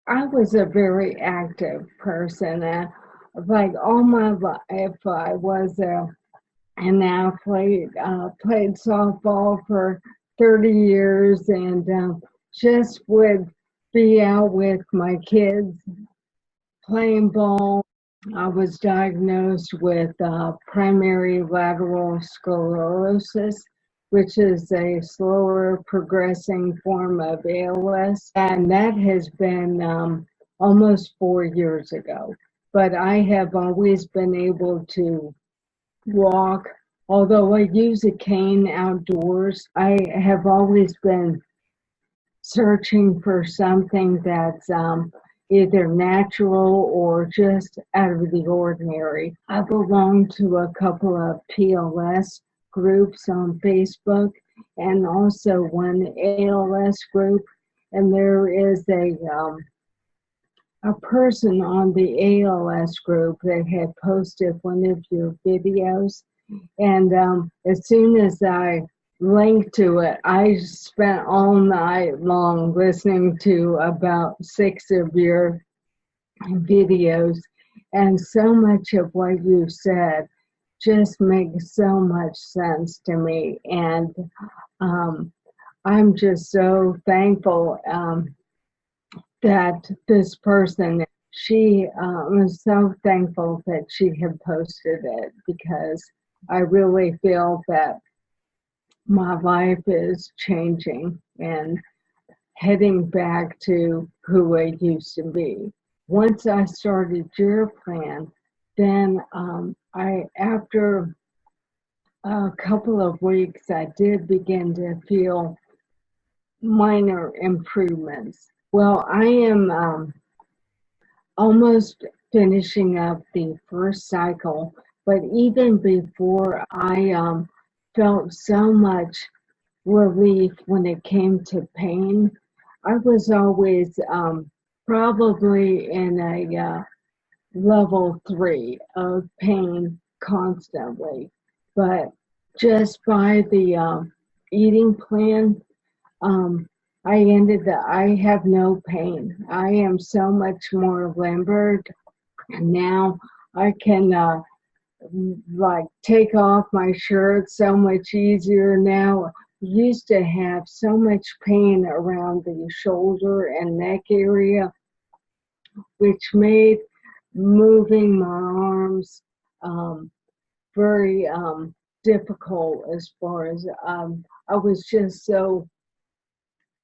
I was a very active person. Like all my life, I was an athlete, played softball for 30 years, and just would be out with my kids playing ball. I was diagnosed with primary lateral sclerosis, which is a slower progressing form of ALS, and that has been almost 4 years ago. But I have always been able to walk. Although I use a cane outdoors, I have always been searching for something that's either natural or just out of the ordinary. I belong to a couple of PLS groups on Facebook and also one ALS group. And there is a person on the ALS group that had posted one of your videos. And as soon as I linked to it, I spent all night long listening to about 6 of your videos. And so much of what you said just makes so much sense to me. And I'm just so thankful that this person, she was so thankful that she had posted it, because I really feel that my life is changing and heading back to who I used to be. Once I started your plan, then after a couple of weeks, I did begin to feel minor improvements. Well, I am almost finishing up the first cycle, but even before, I felt so much relief when it came to pain. I was always probably in a level 3 of pain constantly, but just by the eating plan, I have no pain. I am so much more limber, and now I can like take off my shirt so much easier now. Used to have so much pain around the shoulder and neck area, which made moving my arms very difficult. As far as I was just so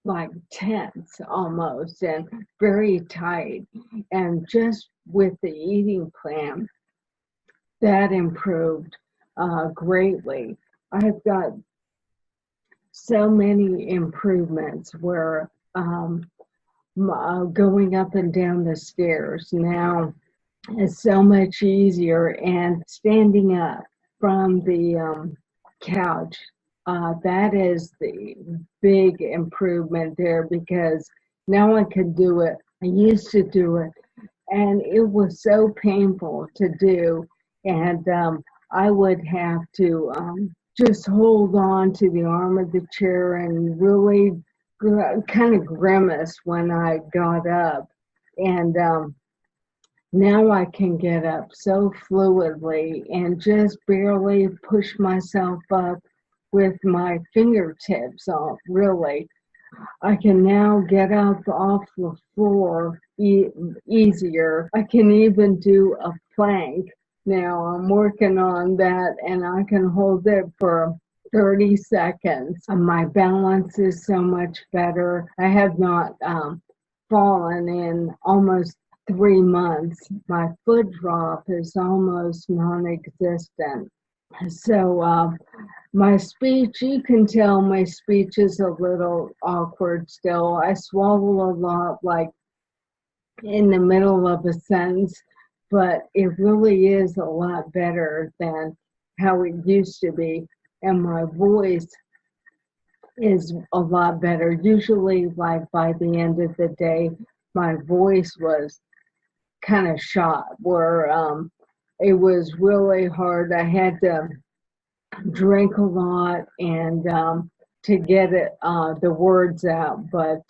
like tense almost and very tight. And just with the eating plan, that improved greatly. I've got so many improvements where going up and down the stairs now is so much easier, and standing up from the couch, that is the big improvement there, because now I can do it. I used to do it, and it was so painful to do, and I would have to just hold on to the arm of the chair and really kind of grimace when I got up. And now I can get up so fluidly and just barely push myself up with my fingertips off, really. I can now get up off the floor easier. I can even do a plank. Now I'm working on that, and I can hold it for 30 seconds. My balance is so much better. I have not fallen in almost 3 months. My foot drop is almost non-existent. So my speech, you can tell my speech is a little awkward still. I swallow a lot, like in the middle of a sentence, but it really is a lot better than how it used to be. And my voice is a lot better. Usually, like by the end of the day, my voice was kind of shot, where it was really hard. I had to drink a lot and to get it the words out. But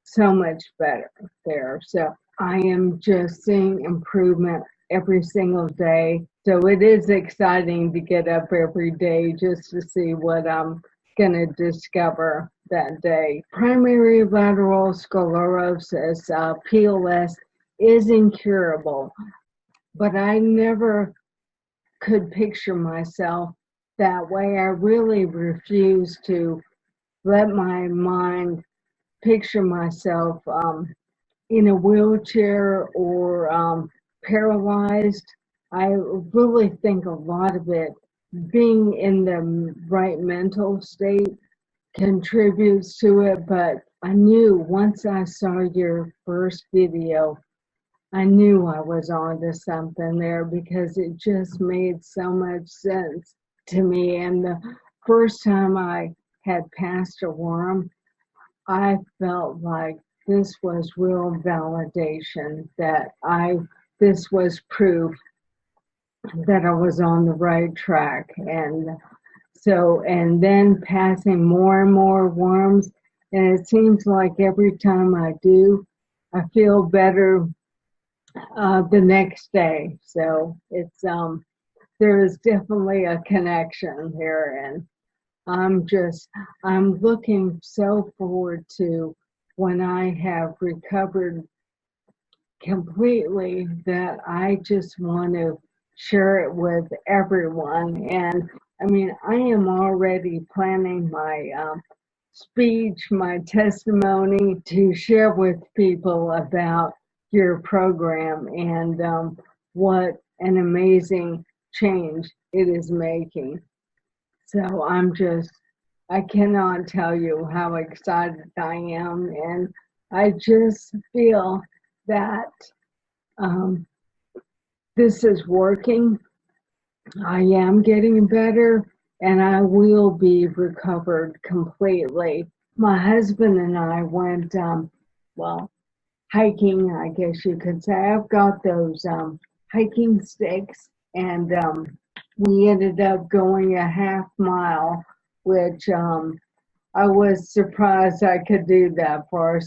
so much better there. So I am just seeing improvement every single day. So it is exciting to get up every day just to see what I'm going to discover that day. Primary lateral sclerosis, PLS, is incurable, but I never could picture myself that way. I really refuse to let my mind picture myself in a wheelchair or paralyzed. I really think a lot of it, being in the right mental state, contributes to it. But I knew once I saw your first video, I knew I was onto something there because it just made so much sense to me. And the first time I had passed a worm, I felt like this was real validation that this was proof that I was on the right track. And then passing more and more worms, and it seems like every time I do, I feel better the next day. So there is definitely a connection here, and I'm looking so forward to when I have recovered completely, that I just want to share it with everyone. And I mean, I am already planning my speech, my testimony to share with people about your program and what an amazing change it is making. So I cannot tell you how excited I am. And I just feel that um, this is working. I am getting better, and I will be recovered completely. My husband and I went, well, hiking, I guess you could say. I've got those hiking sticks, and we ended up going a half mile, which I was surprised I could do that for